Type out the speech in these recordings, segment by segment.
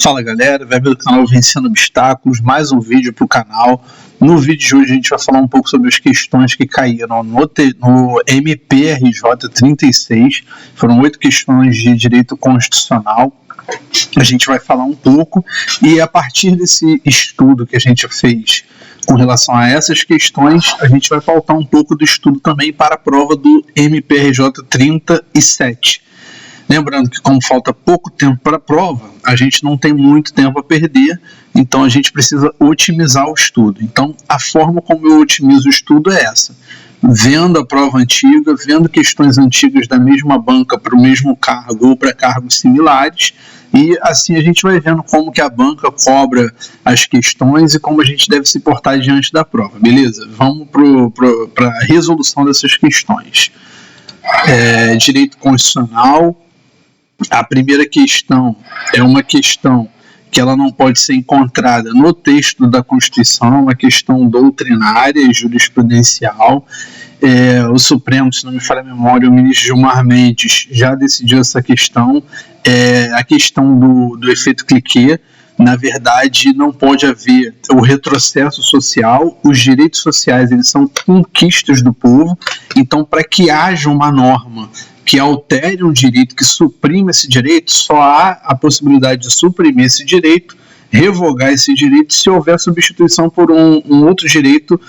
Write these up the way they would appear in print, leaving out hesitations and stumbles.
Fala galera, vai ver do canal Vencendo Obstáculos, mais um vídeo para o canal. No vídeo de hoje a gente vai falar um pouco sobre as questões que caíram no MPRJ 36. Foram 8 questões de direito constitucional. A gente vai falar um pouco e a partir desse estudo que a gente fez com relação a essas questões, a gente vai pautar um pouco do estudo também para a prova do MPRJ 37. Lembrando que como falta pouco tempo para a prova, a gente não tem muito tempo a perder, então a gente precisa otimizar o estudo. Então a forma como eu otimizo o estudo é essa: vendo a prova antiga, vendo questões antigas da mesma banca para o mesmo cargo ou para cargos similares, e assim a gente vai vendo como que a banca cobra as questões e como a gente deve se portar diante da prova, beleza? Vamos para a resolução dessas questões. Direito constitucional. A primeira questão é uma questão que ela não pode ser encontrada no texto da Constituição, uma questão doutrinária e jurisprudencial. O Supremo, se não me falha a memória, o ministro Gilmar Mendes já decidiu essa questão. A questão do efeito cliquet. Na verdade, não pode haver o retrocesso social. Os direitos sociais, eles são conquistas do povo. Então, para que haja uma norma que altere um direito, que suprime esse direito, só há a possibilidade de suprimir esse direito, revogar esse direito, se houver substituição por um outro direito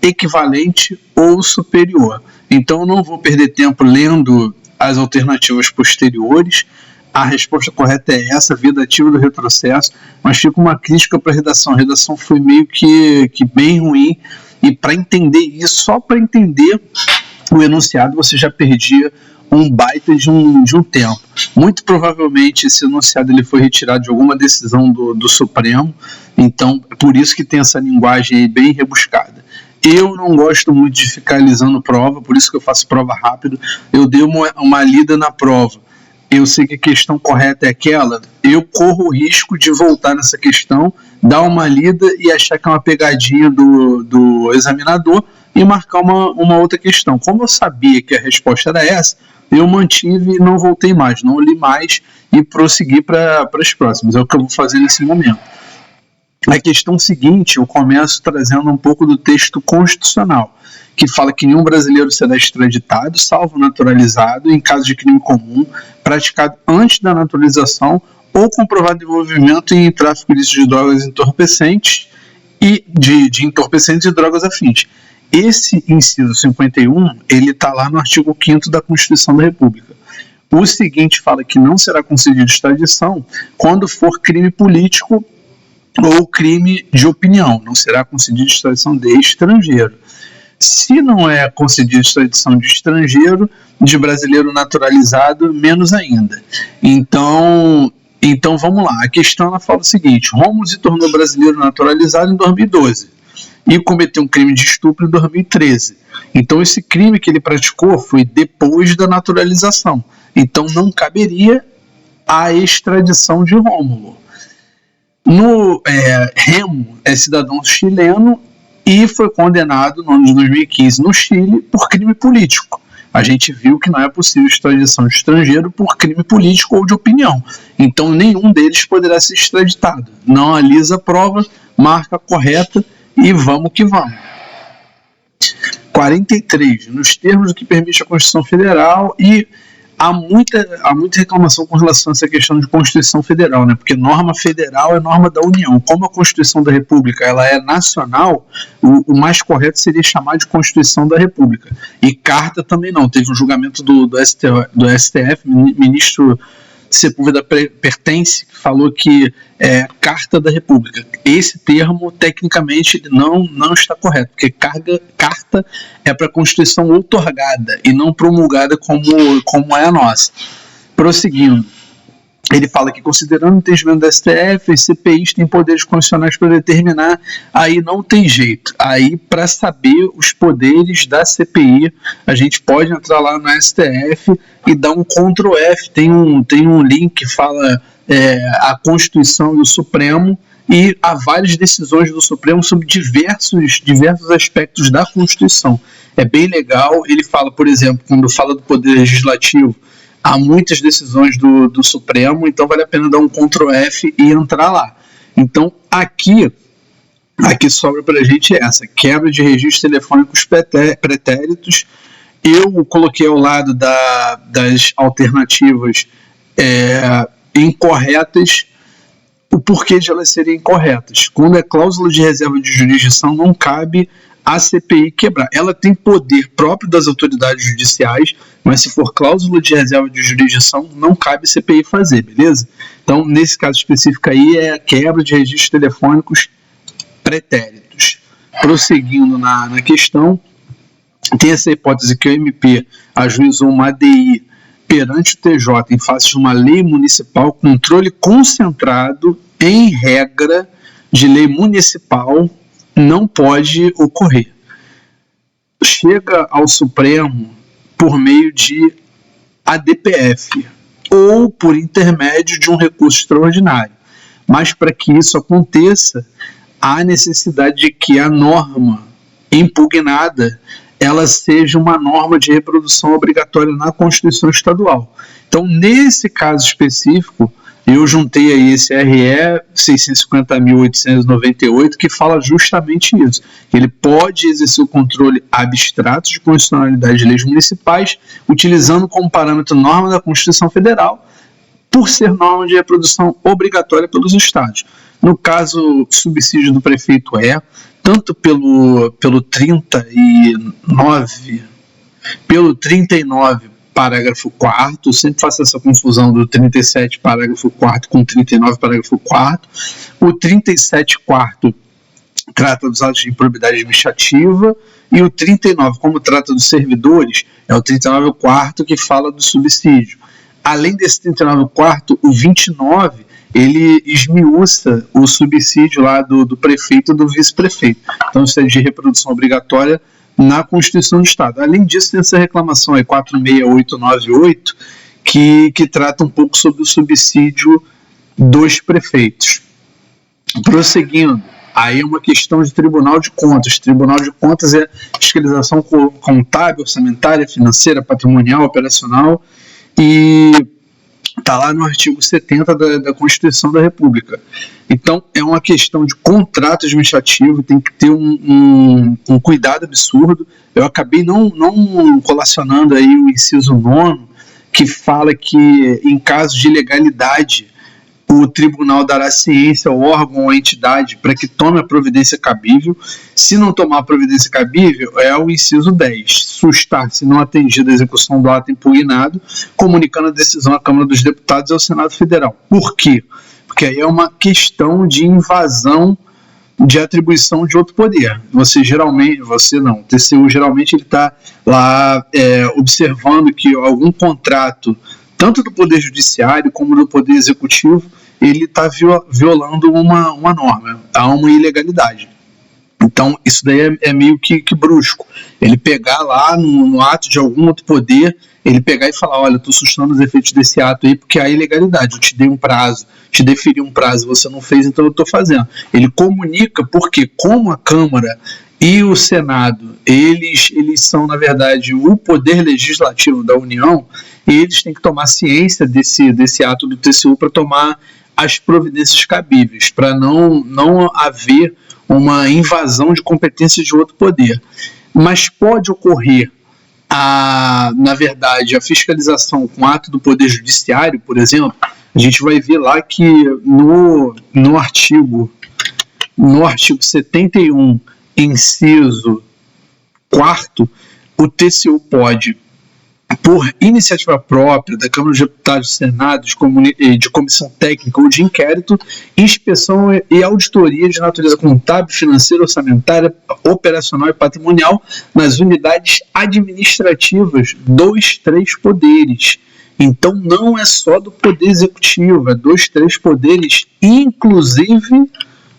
equivalente ou superior. Então, eu não vou perder tempo lendo as alternativas posteriores. A resposta correta é essa, vida ativa do retrocesso, mas fica uma crítica para a redação. A redação foi meio que bem ruim, e para entender isso, só para entender o enunciado, você já perdia um baita de um tempo. Muito provavelmente esse enunciado ele foi retirado de alguma decisão do Supremo, então é por isso que tem essa linguagem aí bem rebuscada. Eu não gosto muito de ficar alisando prova, por isso que eu faço prova rápido. Eu dei uma lida na prova, eu sei que a questão correta é aquela, eu corro o risco de voltar nessa questão, dar uma lida e achar que é uma pegadinha do examinador e marcar uma outra questão. Como eu sabia que a resposta era essa, eu mantive e não voltei mais, não li mais e prossegui para as próximas. É o que eu vou fazer nesse momento. A questão seguinte, eu começo trazendo um pouco do texto constitucional, que fala que nenhum brasileiro será extraditado, salvo naturalizado, em caso de crime comum, praticado antes da naturalização ou comprovado envolvimento em tráfico ilícito de drogas entorpecentes e de entorpecentes e drogas afins. Esse inciso 51, ele está lá no artigo 5º da Constituição da República. O seguinte fala que não será concedida extradição quando for crime político ou crime de opinião, não será concedida extradição de estrangeiro. Se não é concedida extradição de estrangeiro, de brasileiro naturalizado, menos ainda. Então vamos lá, a questão ela fala o seguinte: Rômulo se tornou brasileiro naturalizado em 2012 e cometeu um crime de estupro em 2013. Então esse crime que ele praticou foi depois da naturalização. Então não caberia a extradição de Rômulo. Remo é cidadão chileno e foi condenado no ano de 2015 no Chile por crime político. A gente viu que não é possível extradição de estrangeiro por crime político ou de opinião. Então nenhum deles poderá ser extraditado. Não alisa a prova, marca correta e vamos que vamos. 43. Nos termos do que permite a Constituição Federal, e há muita reclamação com relação a essa questão de Constituição Federal, né? Porque norma federal é norma da União. Como a Constituição da República ela é nacional, o mais correto seria chamar de Constituição da República. E carta também não. Teve um julgamento do STF, ministro Sepúlveda Pertence, que falou que é Carta da República. Esse termo, tecnicamente, não está correto, porque carta é para a Constituição outorgada e não promulgada como é a nossa. Prosseguindo, ele fala que, considerando o entendimento da STF, os CPIs têm poderes constitucionais para determinar. Aí não tem jeito. Aí, para saber os poderes da CPI, a gente pode entrar lá no STF e dar um Ctrl F. Tem um link que fala a Constituição e o Supremo, e há várias decisões do Supremo sobre diversos aspectos da Constituição. É bem legal. Ele fala, por exemplo, quando fala do Poder Legislativo, há muitas decisões do Supremo, então vale a pena dar um Ctrl F e entrar lá. Então, aqui sobra para a gente essa, quebra de registros telefônicos pretéritos. Eu coloquei ao lado das alternativas incorretas, o porquê de elas serem incorretas. Quando é cláusula de reserva de jurisdição, não cabe a CPI quebrar. Ela tem poder próprio das autoridades judiciais, mas se for cláusula de reserva de jurisdição, não cabe CPI fazer, beleza? Então, nesse caso específico aí, é a quebra de registros telefônicos pretéritos. Prosseguindo na questão, tem essa hipótese que o MP ajuizou uma ADI perante o TJ em face de uma lei municipal, controle concentrado em regra de lei municipal não pode ocorrer. Chega ao Supremo por meio de ADPF ou por intermédio de um recurso extraordinário. Mas para que isso aconteça, há necessidade de que a norma impugnada ela seja uma norma de reprodução obrigatória na Constituição Estadual. Então, nesse caso específico, eu juntei aí esse RE 650.898, que fala justamente isso. Ele pode exercer o controle abstrato de constitucionalidade de leis municipais, utilizando como parâmetro norma da Constituição Federal, por ser norma de reprodução obrigatória pelos estados. No caso, subsídio do prefeito tanto pelo 39, parágrafo 4º, sempre faço essa confusão do 37, parágrafo 4º com 39, parágrafo 4º. O 37, 4º trata dos atos de improbidade administrativa, e o 39, como trata dos servidores, é o 39, 4º, que fala do subsídio. Além desse 39, 4º, o 29, ele esmiuça o subsídio lá do prefeito e do vice-prefeito. Então, isso é de reprodução obrigatória na Constituição do Estado. Além disso, tem essa reclamação aí, 46898, que trata um pouco sobre o subsídio dos prefeitos. Prosseguindo, aí é uma questão de Tribunal de Contas. Tribunal de Contas é fiscalização contábil, orçamentária, financeira, patrimonial, operacional, e está lá no artigo 70 da Constituição da República. Então, é uma questão de contrato administrativo, tem que ter um cuidado absurdo. Eu acabei não colacionando aí o inciso 9º, que fala que, em caso de ilegalidade, o tribunal dará ciência ao órgão ou à entidade para que tome a providência cabível. Se não tomar a providência cabível, é o inciso 10, sustar-se não atendida a execução do ato impugnado, comunicando a decisão à Câmara dos Deputados e ao Senado Federal. Por quê? Porque aí é uma questão de invasão de atribuição de outro poder. O TCU geralmente ele está lá observando que algum contrato, tanto do Poder Judiciário como do Poder Executivo, ele está violando uma norma, há uma ilegalidade. Então, isso daí é meio que brusco. Ele pegar lá no ato de algum outro poder, ele pegar e falar, olha, estou sustentando os efeitos desse ato aí porque há ilegalidade, eu te dei um prazo, te deferi um prazo, você não fez, então eu estou fazendo. Ele comunica porque, como a Câmara e o Senado, eles são, na verdade, o poder legislativo da União, e eles têm que tomar ciência desse ato do TCU para tomar as providências cabíveis, para não haver uma invasão de competência de outro poder. Mas pode ocorrer, na verdade, a fiscalização com ato do Poder Judiciário, por exemplo. A gente vai ver lá que no artigo 71, inciso 4º, o TCU pode, por iniciativa própria da Câmara dos Deputados, do Senado, de comissão técnica ou de inquérito, inspeção e auditoria de natureza contábil, financeira, orçamentária, operacional e patrimonial nas unidades administrativas dos três poderes. Então, não é só do Poder Executivo, é dos três poderes, inclusive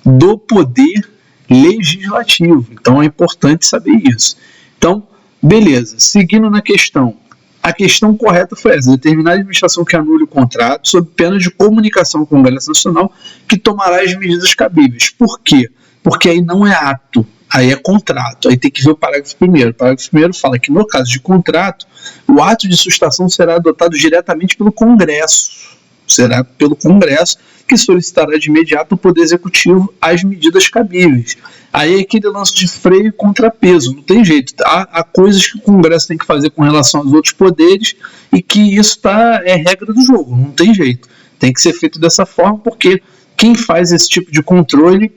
do Poder Legislativo. Então, é importante saber isso. Então, beleza, seguindo na questão. A questão correta foi essa: determinar a administração que anule o contrato sob pena de comunicação com o Congresso Nacional, que tomará as medidas cabíveis. Por quê? Porque aí não é ato Aí é contrato. Aí tem que ver o parágrafo primeiro. O parágrafo primeiro fala que, no caso de contrato, o ato de sustação será adotado diretamente pelo Congresso. Será pelo Congresso que solicitará de imediato o Poder Executivo as medidas cabíveis. Aí é aquele lance de freio e contrapeso. Não tem jeito. Há coisas que o Congresso tem que fazer com relação aos outros poderes e que isso é regra do jogo. Não tem jeito. Tem que ser feito dessa forma porque quem faz esse tipo de controle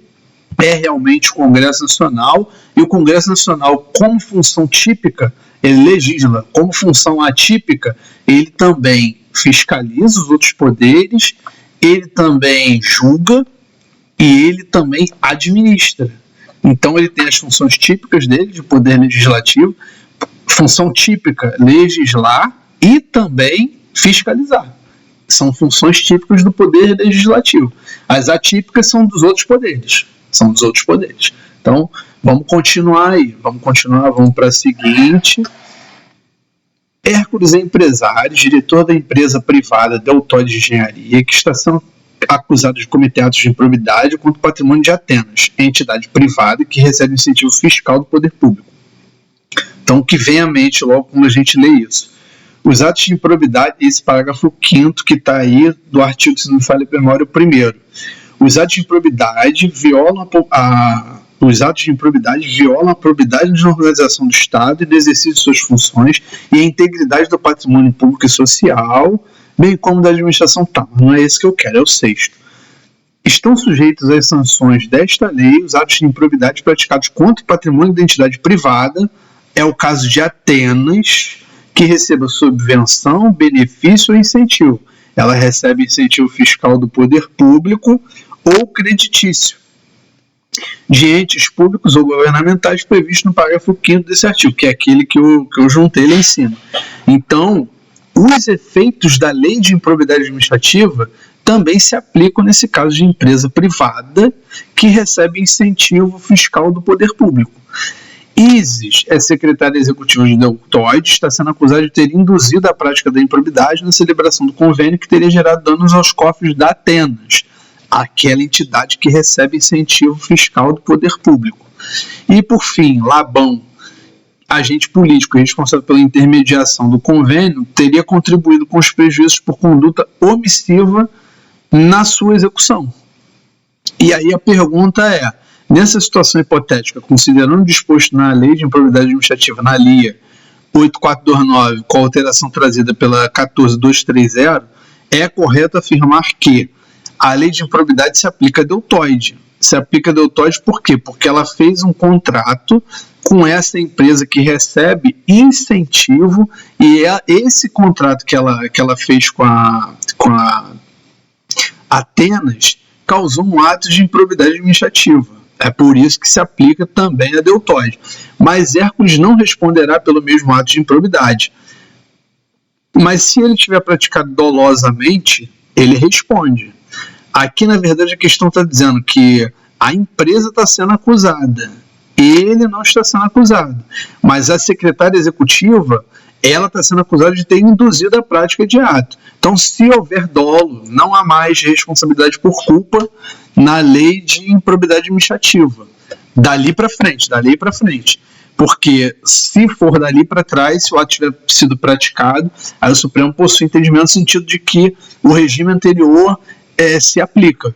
é realmente o Congresso Nacional, e o Congresso Nacional, como função típica, ele legisla. Como função atípica, ele também fiscaliza os outros poderes, ele também julga e ele também administra. Então ele tem as funções típicas dele, de poder legislativo, função típica, legislar e também fiscalizar. São funções típicas do poder legislativo. As atípicas são dos outros poderes. Então, vamos continuar aí. Vamos para a seguinte. Hércules é empresário, diretor da empresa privada Deltóide de Engenharia, que está sendo acusado de cometer atos de improbidade contra o patrimônio de Atenas, entidade privada que recebe incentivo fiscal do poder público. Então, que vem à mente logo quando a gente lê isso. Os atos de improbidade, esse parágrafo 5º que está aí do artigo, se não me falha a memória, o primeiro. Os atos de improbidade violam a probidade de organização do Estado e do exercício de suas funções e a integridade do patrimônio público e social, bem como da administração. Tá, mas não é esse que eu quero, é o 6º. Estão sujeitos às sanções desta lei os atos de improbidade praticados contra o patrimônio da entidade privada, é o caso de Atenas, que receba subvenção, benefício ou incentivo. Ela recebe incentivo fiscal do poder público ou creditício de entes públicos ou governamentais previsto no parágrafo 5º desse artigo, que é aquele que eu juntei lá em cima. Então, os efeitos da lei de improbidade administrativa também se aplicam nesse caso de empresa privada que recebe incentivo fiscal do poder público. Isis é secretária executiva de Deltóide, está sendo acusada de ter induzido a prática da improbidade na celebração do convênio que teria gerado danos aos cofres da Atenas, aquela entidade que recebe incentivo fiscal do poder público. E, por fim, Labão, agente político responsável pela intermediação do convênio, teria contribuído com os prejuízos por conduta omissiva na sua execução. E aí a pergunta é, nessa situação hipotética, considerando o disposto na Lei de Improbidade Administrativa, na LIA 8429, com a alteração trazida pela 14230, é correto afirmar que a lei de improbidade se aplica a Deltóide. Se aplica a Deltóide por quê? Porque ela fez um contrato com essa empresa que recebe incentivo e esse contrato que ela fez com a Atenas causou um ato de improbidade administrativa. É por isso que se aplica também a Deltóide. Mas Hércules não responderá pelo mesmo ato de improbidade. Mas se ele tiver praticado dolosamente, ele responde. Aqui, na verdade, a questão está dizendo que a empresa está sendo acusada. Ele não está sendo acusado. Mas a secretária executiva, ela está sendo acusada de ter induzido a prática de ato. Então, se houver dolo, não há mais responsabilidade por culpa na lei de improbidade administrativa. Dali para frente. Porque se for dali para trás, se o ato tiver sido praticado, aí o Supremo possui entendimento no sentido de que o regime anterior se aplica.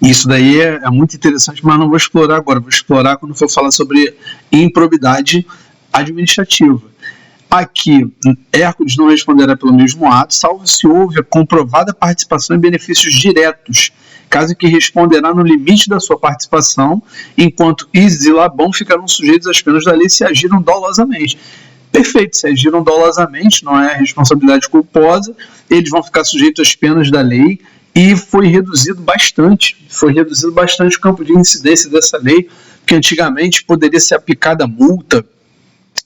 Isso daí é muito interessante, mas não vou explorar agora. Vou explorar quando for falar sobre improbidade administrativa. Aqui, Hércules não responderá pelo mesmo ato, salvo se houve a comprovada participação em benefícios diretos, caso que responderá no limite da sua participação, enquanto Isis e Labão ficarão sujeitos às penas da lei se agiram dolosamente. Perfeito, se agiram dolosamente, não é responsabilidade culposa, eles vão ficar sujeitos às penas da lei, e foi reduzido bastante o campo de incidência dessa lei, que antigamente poderia ser aplicada multa.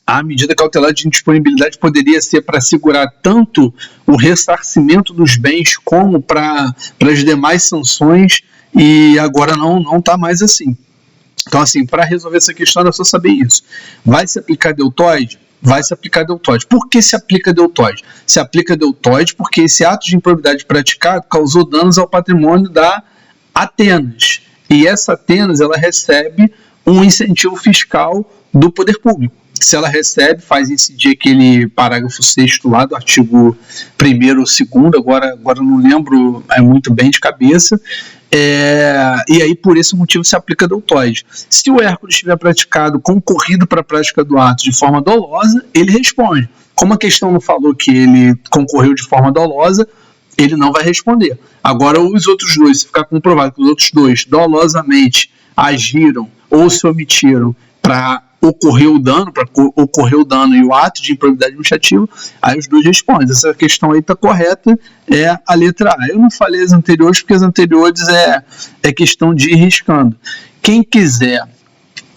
A medida cautelar de indisponibilidade poderia ser para assegurar tanto o ressarcimento dos bens como para as demais sanções, e agora não está mais assim. Então, assim, para resolver essa questão é só saber isso. Vai se aplicar Deltóide? Vai se aplicar Deltóide. Por que se aplica Deltóide? Se aplica Deltóide porque esse ato de improbidade praticado causou danos ao patrimônio da Atenas. E essa Atenas, ela recebe um incentivo fiscal do poder público. Se ela recebe, faz incidir aquele parágrafo 6º lá do artigo 1º ou 2º, agora não lembro muito bem de cabeça, e aí por esse motivo se aplica a deltóide. Se o Hércules tiver concorrido para a prática do ato de forma dolosa, ele responde. Como a questão não falou que ele concorreu de forma dolosa, ele não vai responder. Agora, os outros dois, se ficar comprovado que os outros dois dolosamente agiram ou se omitiram para ocorrer o dano e o ato de improbidade administrativa, aí os dois respondem. Essa questão aí está correta, é a letra A. Eu não falei as anteriores, porque as anteriores é questão de ir riscando. Quem quiser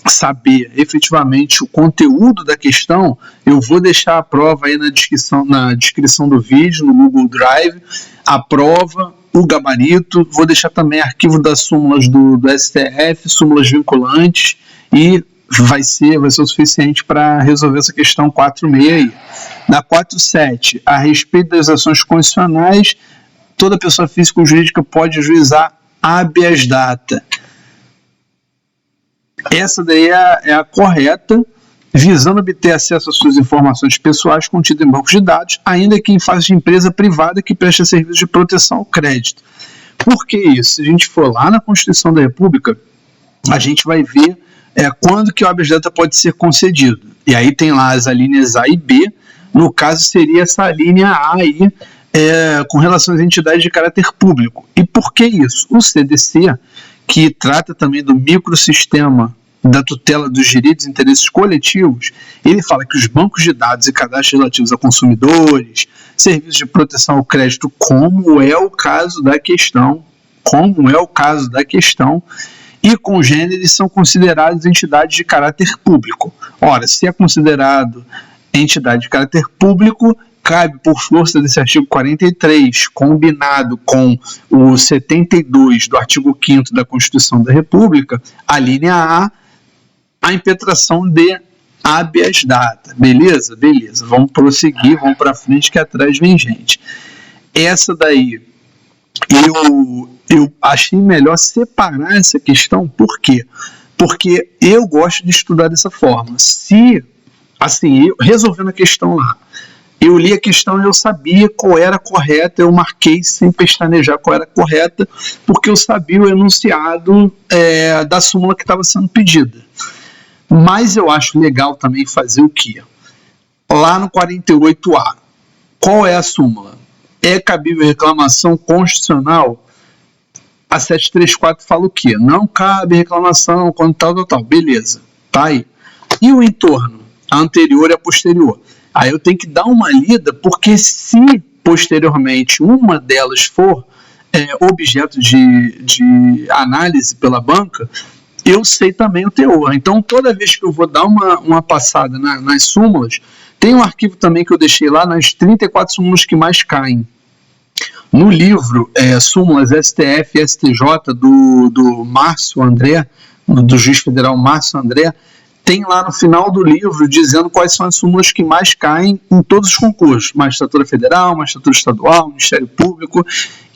saber efetivamente o conteúdo da questão, eu vou deixar a prova aí na descrição do vídeo, no Google Drive, a prova, o gabarito, vou deixar também arquivo das súmulas do STF, súmulas vinculantes, e vai ser o suficiente para resolver essa questão 4.6 aí. Na 4.7, a respeito das ações constitucionais, toda pessoa física ou jurídica pode ajuizar habeas data. Essa daí é a correta, visando obter acesso às suas informações pessoais contidas em bancos de dados, ainda que em fase de empresa privada que preste serviço de proteção ao crédito. Por que isso? Se a gente for lá na Constituição da República, a gente vai ver quando que o habeas data pode ser concedido. E aí tem lá as alíneas A e B, no caso seria essa linha A aí, com relação às entidades de caráter público. E por que isso? O CDC, que trata também do microsistema da tutela dos direitos e interesses coletivos, ele fala que os bancos de dados e cadastros relativos a consumidores, serviços de proteção ao crédito, como é o caso da questão, e congêneres são considerados entidades de caráter público. Ora, se é considerado entidade de caráter público, cabe, por força desse artigo 43, combinado com o 72 do artigo 5º da Constituição da República, a linha a impetração de habeas data. Beleza? Beleza. Vamos prosseguir, vamos para frente, que atrás vem gente. Essa daí, eu achei melhor separar essa questão. Por quê? Porque eu gosto de estudar dessa forma. Eu resolvendo a questão lá, eu li a questão e eu sabia qual era a correta, eu marquei sem pestanejar qual era a correta, porque eu sabia o enunciado da súmula que estava sendo pedida. Mas eu acho legal também fazer o quê? Lá no 48A, qual é a súmula? É cabível reclamação constitucional? A 734 fala o quê? Não cabe reclamação quando tal. Beleza, tá aí. E o entorno? A anterior e a posterior. Aí eu tenho que dar uma lida, porque se posteriormente uma delas for objeto de análise pela banca, eu sei também o teor. Então, toda vez que eu vou dar uma passada nas súmulas, tem um arquivo também que eu deixei lá nas 34 súmulas que mais caem. No livro Súmulas STF e STJ do Márcio André, do juiz federal Márcio André, tem lá no final do livro dizendo quais são as súmulas que mais caem em todos os concursos, magistratura federal, magistratura estadual, Ministério Público,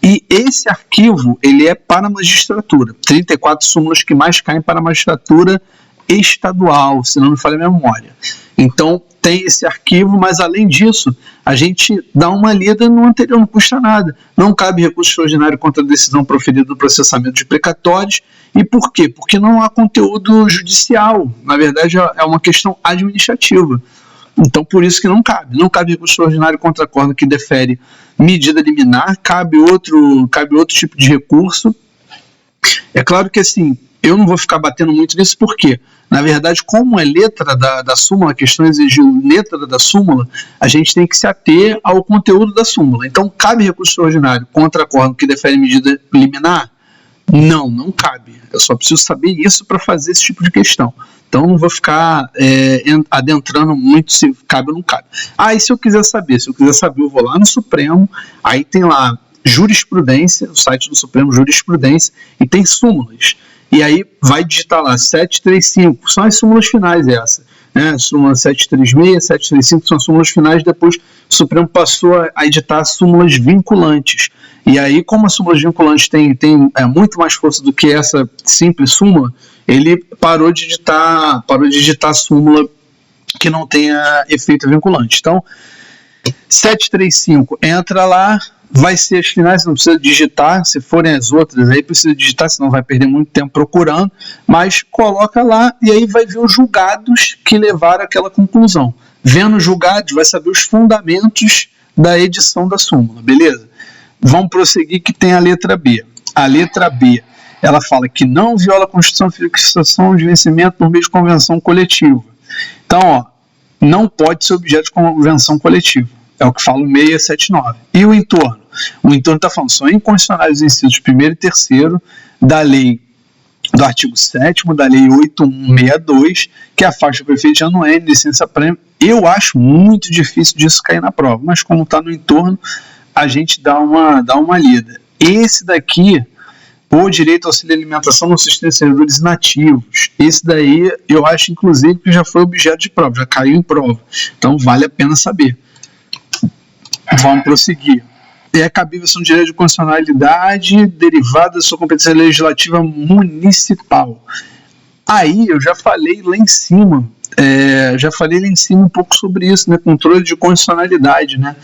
e esse arquivo ele é para a magistratura, 34 súmulas que mais caem para a magistratura estadual, se não me falha a memória. Então tem esse arquivo, mas além disso, a gente dá uma lida no anterior, não custa nada. Não cabe recurso extraordinário contra a decisão proferida do processamento de precatórios. E por quê? Porque não há conteúdo judicial. Na verdade, é uma questão administrativa. Então, por isso que não cabe. Não cabe recurso extraordinário contra acordo que defere medida liminar, cabe outro tipo de recurso. É claro que, assim, eu não vou ficar batendo muito nisso, porque, na verdade, como é letra da súmula, a questão exigiu letra da súmula, a gente tem que se ater ao conteúdo da súmula. Então, cabe recurso extraordinário contra acordo que defere medida liminar? Não cabe. Eu só preciso saber isso para fazer esse tipo de questão. Então, não vou ficar adentrando muito se cabe ou não cabe. E se eu quiser saber? Se eu quiser saber, eu vou lá no Supremo, aí tem lá jurisprudência, o site do Supremo, jurisprudência, e tem súmulas. E aí vai digitar lá 735, são as súmulas finais essa. Súmula 736, 735 são as súmulas finais, depois o Supremo passou a editar súmulas vinculantes. E aí, como a súmula vinculante tem muito mais força do que essa simples súmula, ele parou de digitar súmula que não tenha efeito vinculante. Então, 735, entra lá, vai ser as finais, não precisa digitar, se forem as outras, aí precisa digitar, senão vai perder muito tempo procurando, mas coloca lá e aí vai ver os julgados que levaram àquela conclusão. Vendo os julgados, vai saber os fundamentos da edição da súmula, beleza? Vamos prosseguir que tem a letra B. A letra B, ela fala que não viola a Constituição de fixação de vencimento por meio de convenção coletiva. Então, ó, não pode ser objeto de convenção coletiva. É o que fala o 679. E o entorno? O entorno está falando, são inconstitucionais os incisos 1º e 3º da lei do artigo 7º, da lei 8162, que afasta o prefeito de ano N, licença prêmio. Eu acho muito difícil disso cair na prova, mas como está no entorno, a gente dá uma lida. Esse daqui, o direito ao auxílio alimentação no sistema de servidores inativos, esse daí eu acho inclusive que já foi objeto de prova, já caiu em prova, então vale a pena saber. Vamos prosseguir. É cabível ação direta de constitucionalidade derivada da sua competência legislativa municipal. Aí eu já falei lá em cima, um pouco sobre isso, né? Controle de constitucionalidade, né?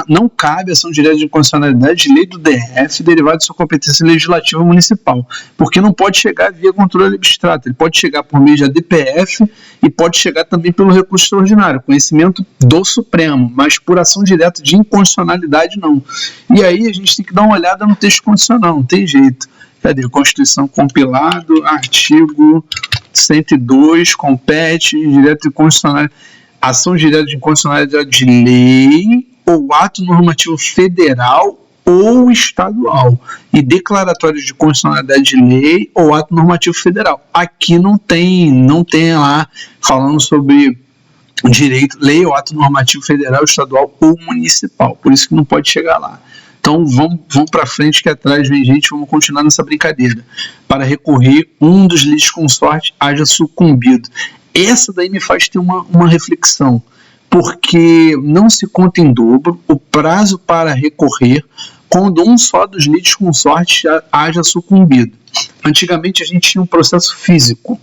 Não cabe ação direta de inconstitucionalidade de lei do DF derivada de sua competência legislativa municipal, porque não pode chegar via controle abstrato, ele pode chegar por meio da DPF e pode chegar também pelo recurso extraordinário, conhecimento do Supremo, mas por ação direta de inconstitucionalidade não. E aí a gente tem que dar uma olhada no texto constitucional, não tem jeito. Cadê? Constituição compilado, artigo 102, compete direto de constitucionalidade, ação direta de inconstitucionalidade de lei ou ato normativo federal ou estadual, e declaratórios de constitucionalidade de lei ou ato normativo federal. Aqui não tem lá falando sobre direito, lei ou ato normativo federal, estadual ou municipal, por isso que não pode chegar lá. Então vamos para frente que atrás vem gente, vamos continuar nessa brincadeira. Para recorrer, um dos litisconsortes haja sucumbido. Essa daí me faz ter uma reflexão, porque não se conta em dobro o prazo para recorrer quando um só dos litisconsortes haja sucumbido. Antigamente a gente tinha um processo físico,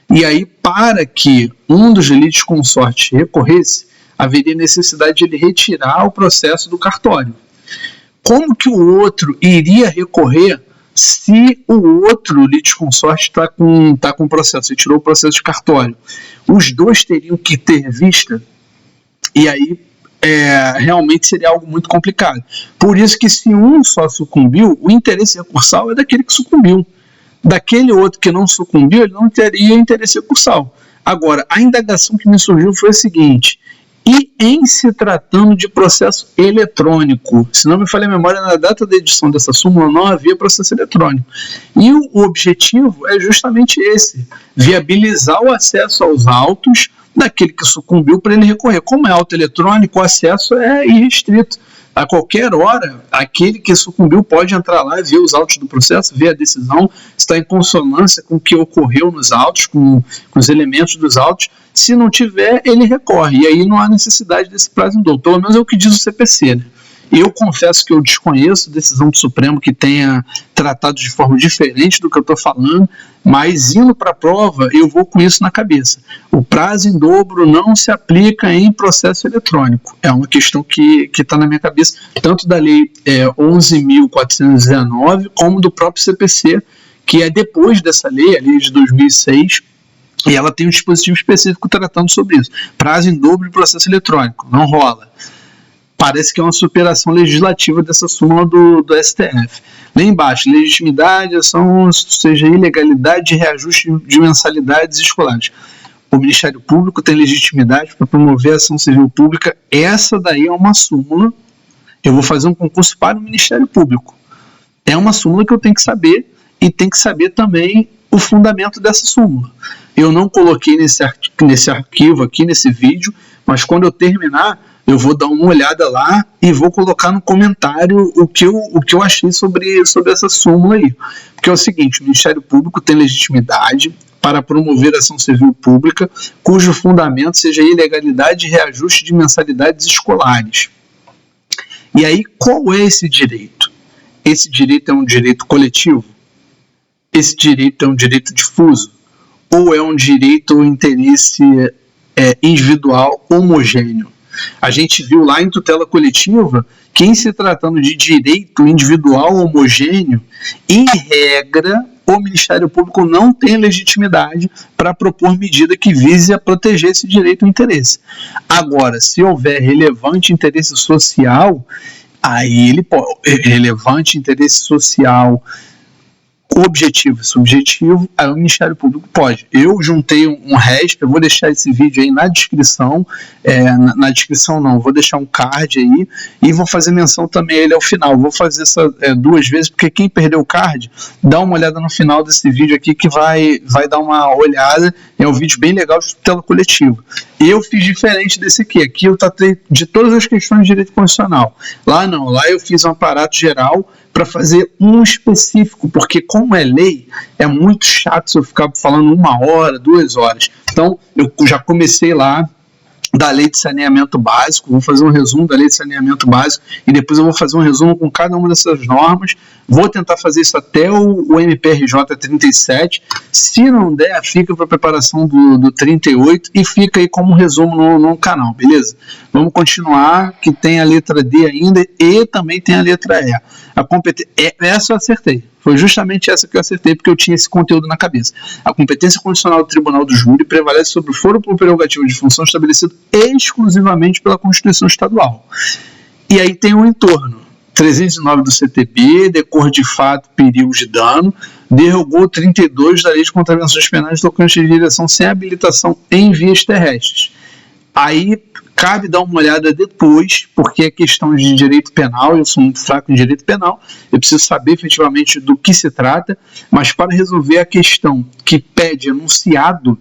e aí para que um dos litisconsortes recorresse, haveria necessidade de ele retirar o processo do cartório. Como que o outro iria recorrer se o outro litisconsorte está com processo, você tirou o processo de cartório? Os dois teriam que ter vista, e aí realmente seria algo muito complicado. Por isso que se um só sucumbiu, o interesse recursal é daquele que sucumbiu. Daquele outro que não sucumbiu, ele não teria interesse recursal. Agora, a indagação que me surgiu foi a seguinte: e em se tratando de processo eletrônico, se não me falha a memória, na data da edição dessa súmula não havia processo eletrônico. E o objetivo é justamente esse: viabilizar o acesso aos autos daquele que sucumbiu para ele recorrer. Como é auto eletrônico, o acesso é irrestrito. A qualquer hora, aquele que sucumbiu pode entrar lá e ver os autos do processo, ver a decisão, está em consonância com o que ocorreu nos autos, com os elementos dos autos. Se não tiver, ele recorre, e aí não há necessidade desse prazo em dobro. Pelo menos é o que diz o CPC, né? Eu confesso que eu desconheço decisão do Supremo que tenha tratado de forma diferente do que eu estou falando, mas indo para a prova, eu vou com isso na cabeça. O prazo em dobro não se aplica em processo eletrônico. É uma questão que está na minha cabeça, tanto da lei 11.419, como do próprio CPC, que é depois dessa lei, a lei de 2006, e ela tem um dispositivo específico tratando sobre isso. Prazo em dobro de processo eletrônico, não rola. Parece que é uma superação legislativa dessa súmula do STF. Lá embaixo, legitimidade, ação, seja ilegalidade de reajuste de mensalidades escolares. O Ministério Público tem legitimidade para promover a ação civil pública. Essa daí é uma súmula. Eu vou fazer um concurso para o Ministério Público. É uma súmula que eu tenho que saber, e tem que saber também o fundamento dessa súmula. Eu não coloquei nesse arquivo aqui, nesse vídeo, mas quando eu terminar, eu vou dar uma olhada lá e vou colocar no comentário o que eu achei sobre essa súmula aí. Porque é o seguinte: o Ministério Público tem legitimidade para promover ação civil pública cujo fundamento seja ilegalidade de reajuste de mensalidades escolares. E aí, qual é esse direito? Esse direito é um direito coletivo? Esse direito é um direito difuso? Ou é um direito ou interesse individual homogêneo? A gente viu lá em tutela coletiva que, em se tratando de direito individual homogêneo, em regra, o Ministério Público não tem legitimidade para propor medida que vise a proteger esse direito ou interesse. Agora, se houver relevante interesse social, aí ele pode, relevante interesse social, objetivo e subjetivo, aí o Ministério Público pode. Eu juntei um RESP, eu vou deixar esse vídeo aí na descrição, na descrição não, vou deixar um card aí e vou fazer menção também a ele ao final. Vou fazer essa 2 vezes, porque quem perdeu o card, dá uma olhada no final desse vídeo aqui que vai dar uma olhada. É um vídeo bem legal de tutela coletiva. Eu fiz diferente desse aqui. Aqui eu tratei de todas as questões de direito constitucional. Lá não, lá eu fiz um aparato geral para fazer um específico, porque como é lei, é muito chato se eu ficar falando 1 hora, 2 horas. Então, eu já comecei lá da Lei de Saneamento Básico, vou fazer um resumo da Lei de Saneamento Básico e depois eu vou fazer um resumo com cada uma dessas normas. Vou tentar fazer isso até o MPRJ 37. Se não der, fica para a preparação do 38 e fica aí como resumo no canal, beleza? Vamos continuar, que tem a letra D ainda e também tem a letra E. A essa eu acertei. Foi justamente essa que eu acertei, porque eu tinha esse conteúdo na cabeça. A competência constitucional do Tribunal do Júri prevalece sobre o foro por prerrogativa de função estabelecido exclusivamente pela Constituição Estadual. E aí tem o entorno. 309 do CTB, decorre de fato perigo de dano, derrogou 32 da Lei de Contravenções Penais tocantes de direção sem habilitação em vias terrestres. Aí cabe dar uma olhada depois, porque é questão de direito penal, eu sou muito fraco em direito penal, eu preciso saber efetivamente do que se trata, mas para resolver a questão que pede enunciado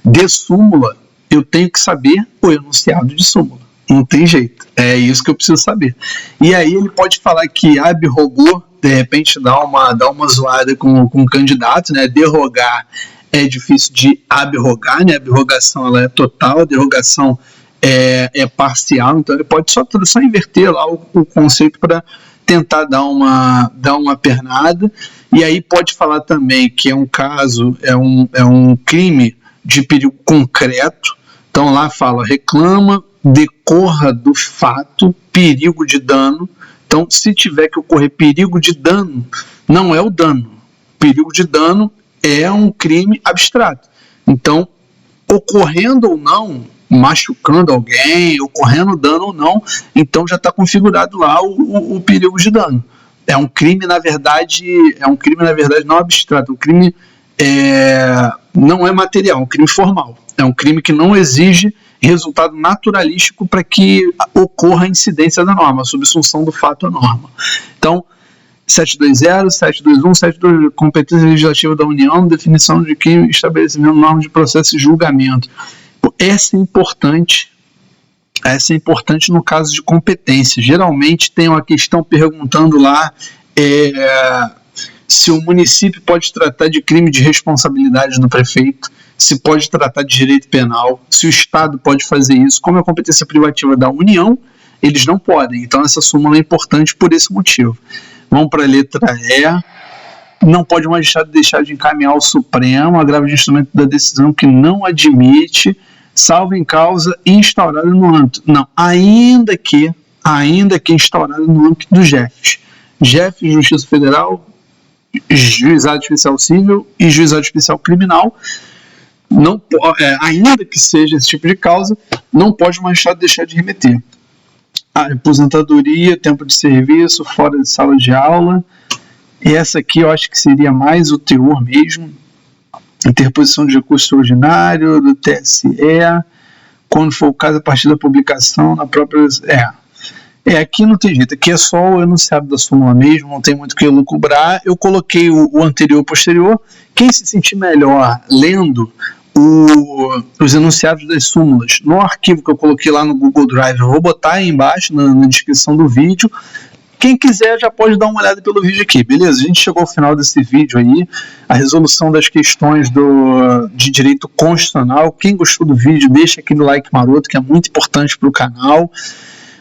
de súmula, eu tenho que saber o enunciado de súmula. Não tem jeito, é isso que eu preciso saber. E aí ele pode falar que abrogou, de repente dá uma zoada com o candidato, né? Derrogar é difícil de abrogar, né? A abrogação ela é total, a derrogação é parcial, então ele pode só inverter lá o conceito para tentar dar uma pernada. E aí pode falar também que é um caso, é um crime de perigo concreto. Então lá fala, reclama, decorra do fato, perigo de dano. Então, se tiver que ocorrer perigo de dano, não é o dano. Perigo de dano é um crime abstrato. Então, ocorrendo ou não, machucando alguém, ocorrendo dano ou não, então já está configurado lá o perigo de dano. É um crime, na verdade, não abstrato, um crime não é material, é um crime formal. É um crime que não exige resultado naturalístico para que ocorra a incidência da norma, a subsunção do fato à norma. Então, 720, 721, 722, competência legislativa da União, definição de crime, estabelecimento de normas de processo e julgamento. Essa é importante no caso de competência. Geralmente tem uma questão perguntando lá se o município pode tratar de crime de responsabilidade do prefeito, se pode tratar de direito penal, se o Estado pode fazer isso. Como é competência privativa da União, eles não podem. Então essa súmula é importante por esse motivo. Vamos para a letra E. Não pode o magistrado deixar de encaminhar ao Supremo agravo de instrumento da decisão que não admite, salvo em causa instaurada no âmbito. Não, ainda que instaurada no âmbito do JEF. JEF, Justiça Federal, Juizado Especial Civil e Juizado Especial Criminal. Não, ainda que seja esse tipo de causa, não pode o magistrado deixar de remeter. A aposentadoria, tempo de serviço, fora de sala de aula. E essa aqui eu acho que seria mais o teor mesmo. Interposição de recurso extraordinário do TSE, quando for o caso, a partir da publicação na própria... Aqui não tem jeito, aqui é só o enunciado da súmula mesmo, não tem muito o que lucubrar. Eu coloquei o anterior e o posterior. Quem se sentir melhor lendo os enunciados das súmulas no arquivo que eu coloquei lá no Google Drive, eu vou botar aí embaixo na descrição do vídeo. Quem quiser já pode dar uma olhada pelo vídeo aqui, beleza? A gente chegou ao final desse vídeo aí, a resolução das questões de direito constitucional. Quem gostou do vídeo, deixa aquele like maroto, que é muito importante para o canal.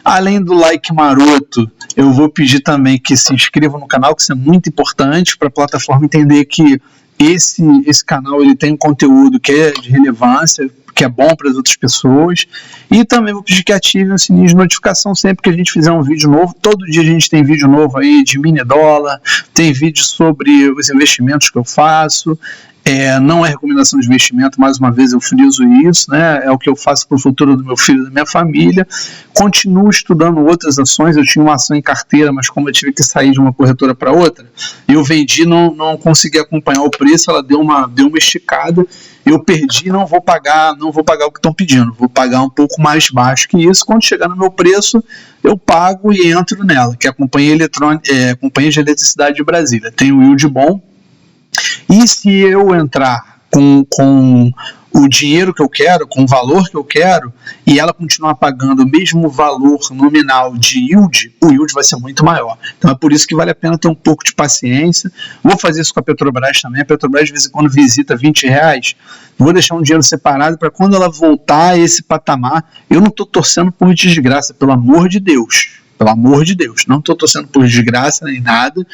Além do like maroto, eu vou pedir também que se inscrevam no canal, que isso é muito importante para a plataforma entender que esse canal ele tem um conteúdo que é de relevância, que é bom para as outras pessoas. E também vou pedir que ativem o sininho de notificação sempre que a gente fizer um vídeo novo. Todo dia a gente tem vídeo novo aí de mini dólar, tem vídeo sobre os investimentos que eu faço. Não é recomendação de investimento, mais uma vez eu friso isso, né? É o que eu faço para o futuro do meu filho e da minha família. Continuo estudando outras ações. Eu tinha uma ação em carteira, mas como eu tive que sair de uma corretora para outra, eu vendi, não consegui acompanhar o preço, ela deu uma esticada, eu perdi, não vou pagar o que estão pedindo, vou pagar um pouco mais baixo que isso. Quando chegar no meu preço, eu pago e entro nela, que é a Companhia de Eletricidade de Brasília. Tem um yield bom. E se eu entrar com o dinheiro que eu quero, com o valor que eu quero, e ela continuar pagando o mesmo valor nominal de yield, o yield vai ser muito maior. Então é por isso que vale a pena ter um pouco de paciência. Vou fazer isso com a Petrobras também. A Petrobras de vez em quando visita R$20. Vou deixar um dinheiro separado para quando ela voltar a esse patamar. Eu não estou torcendo por desgraça, pelo amor de Deus. Pelo amor de Deus. Não estou torcendo por desgraça nem nada,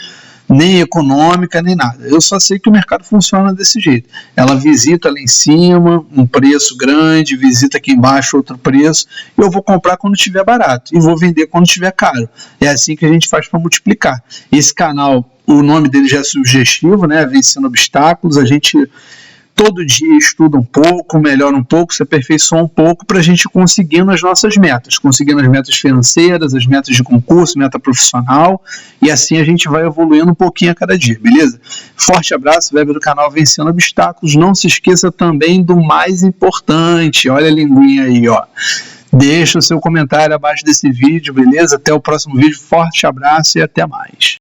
nem econômica, nem nada. Eu só sei que o mercado funciona desse jeito. Ela visita lá em cima um preço grande, visita aqui embaixo outro preço, e eu vou comprar quando estiver barato e vou vender quando estiver caro. É assim que a gente faz para multiplicar. Esse canal, o nome dele já é sugestivo, né? Vencendo Obstáculos. A gente todo dia estuda um pouco, melhora um pouco, se aperfeiçoa um pouco para a gente conseguindo as nossas metas, conseguindo as metas financeiras, as metas de concurso, meta profissional, e assim a gente vai evoluindo um pouquinho a cada dia, beleza? Forte abraço, web do canal Vencendo Obstáculos. Não se esqueça também do mais importante, olha a linguinha aí, ó. Deixa o seu comentário abaixo desse vídeo, beleza? Até o próximo vídeo, forte abraço e até mais.